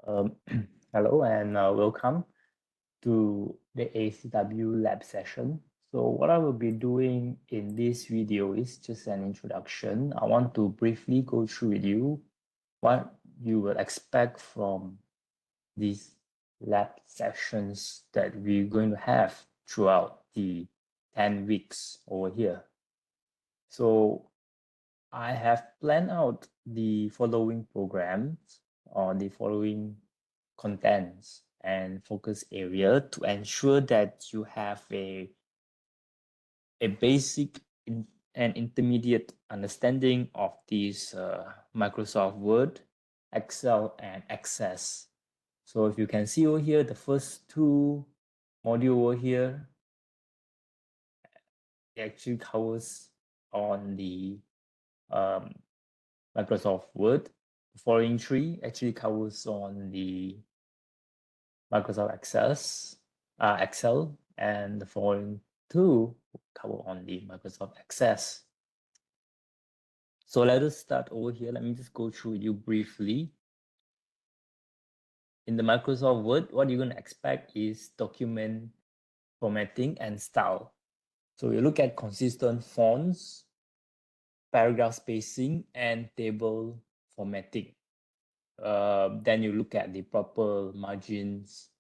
Um, Hello and welcome to the ACW Lab session. So what I will be doing in this video is just an introduction. I want to briefly go through with you what you will expect from these lab sessions that we're going to have throughout the 10 weeks over here. So I have planned out the following programs or the following contents and focus area to ensure that you have a basic and intermediate understanding of these Microsoft Word, Excel, and Access. So if you can see over here, the first two module over here, it actually covers on the Microsoft Word. The following three actually covers on the Microsoft Excel, and the following two cover on the Microsoft Access. So let us start over here. Let me just go through with you briefly. In the Microsoft Word, what you're going to expect is document formatting and style. So you look at consistent fonts, paragraph spacing, and table formatting. Then you look at the proper margins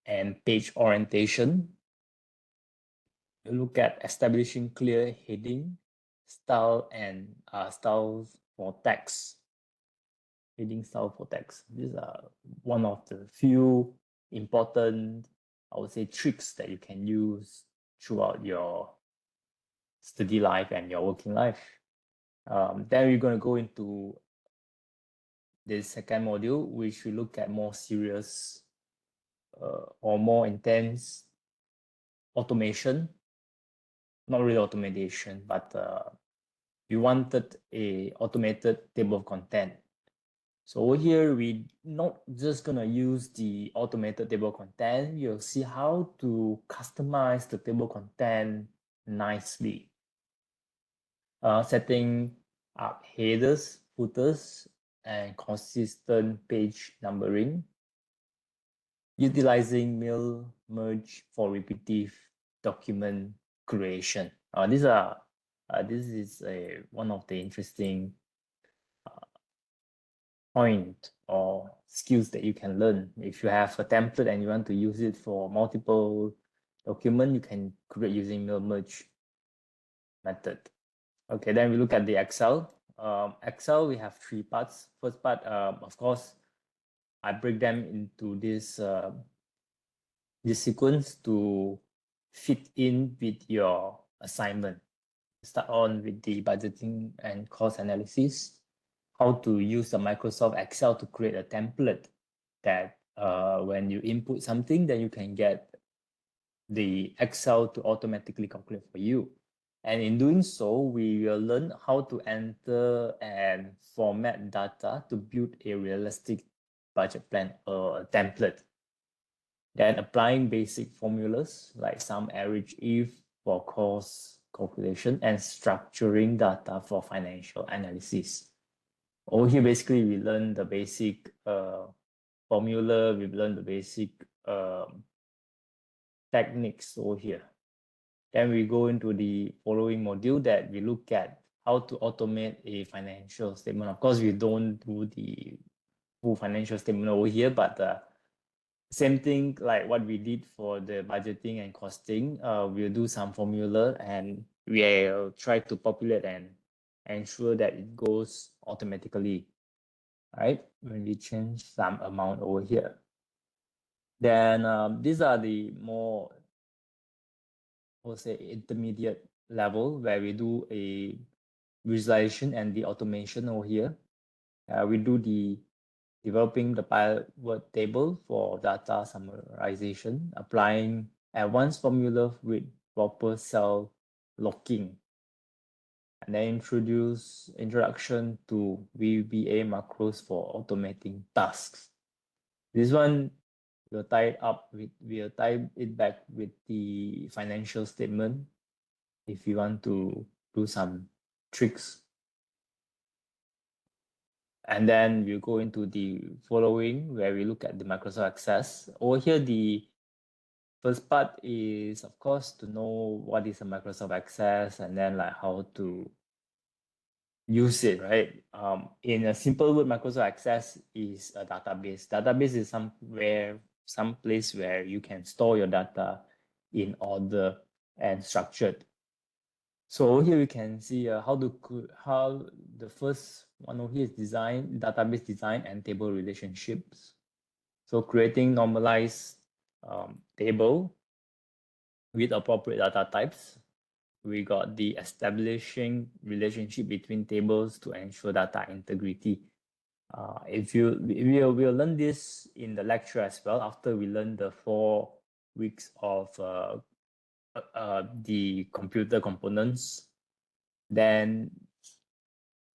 and page orientation. You look at establishing clear heading, style, and styles for text. Heading style for text. These are one of the few important, I would say, tricks that you can use throughout your study life and your working life. Then we're going to go into the second module, which we look at more serious or more intense automation. Not really automation, but we wanted a automated table of content. So over here, we not just gonna use the automated table of content. You'll see how to customize the table of content nicely. Setting up headers, footers, and consistent page numbering. Utilizing mail merge for repetitive document creation. This is one of the interesting point or skills that you can learn. If you have a template and you want to use it for multiple document, you can create using mail merge method. Okay, then we look at the Excel. Excel, we have three parts. First part, of course, I break them into this sequence to fit in with your assignment. Start on with the budgeting and cost analysis, how to use the Microsoft Excel to create a template that when you input something, then you can get the Excel to automatically calculate for you. And in doing so, we will learn how to enter and format data to build a realistic budget plan or template. Then applying basic formulas like sum, average, if for cost calculation, and structuring data for financial analysis. Over here, basically, we learn the basic formula, we learn the basic techniques over here. Then we go into the following module that we look at how to automate a financial statement. Of course, we don't do the full financial statement over here, but same thing like what we did for the budgeting and costing. We'll do some formula and we'll try to populate and ensure that it goes automatically, right? When we change some amount over here. Then these are the more, I would say, intermediate level where we do a visualization and the automation over here. We do the developing the pivot table for data summarization, applying advanced formula with proper cell locking, and then introduction to VBA macros for automating tasks. This one we'll tie it back with the financial statement if you want to do some tricks. And then we'll go into the following where we look at the Microsoft Access. Over here, the first part is, of course, to know what is a Microsoft Access and then like how to use it, right? In a simple word, Microsoft Access is a database. Database is some place where you can store your data in order and structured. So over here we can see how the first one over here is design, database design and table relationships. So creating normalized table with appropriate data types. We got the establishing relationship between tables to ensure data integrity. We'll learn this in the lecture as well after we learn the 4 weeks of the computer components. Then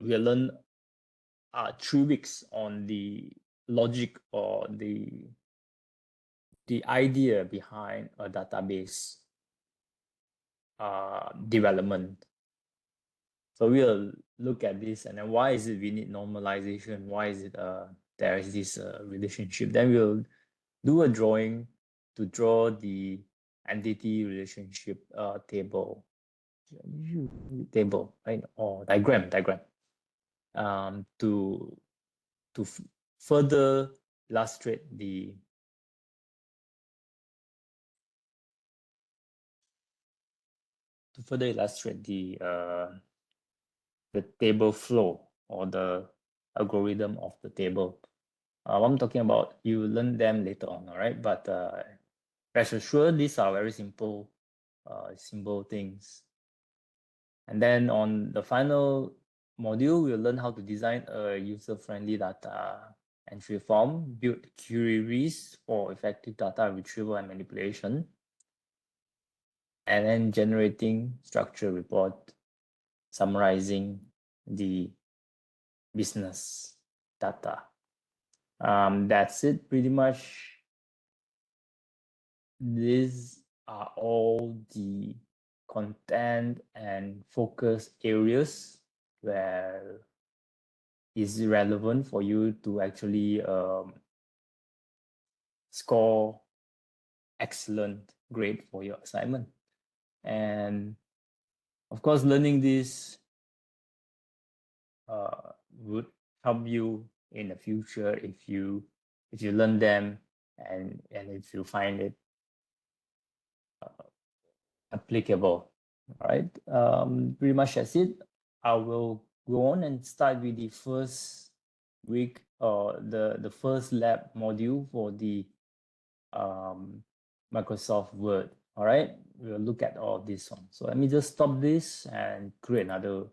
we'll learn 3 weeks on the logic or the idea behind a database development. So we'll look at this and then why is it we need normalization? Why is it there is this relationship? Then we'll do a drawing to draw the entity relationship table, right? Or diagram, to further illustrate the the table flow or the algorithm of the table. What I'm talking about, you will learn them later on, all right? But rest assured, these are very simple things. And then on the final module, we'll learn how to design a user-friendly data entry form, build queries for effective data retrieval and manipulation, and then generating structured report summarizing the business data. That's it pretty much. These are all the content and focus areas where is relevant for you to actually score excellent grade for your assignment. And of course, learning this would help you in the future if you learn them and if you find it applicable. All right, pretty much that's it. I will go on and start with the first week or the first lab module for the Microsoft Word. All right, we'll look at all this one. So let me just stop this and create another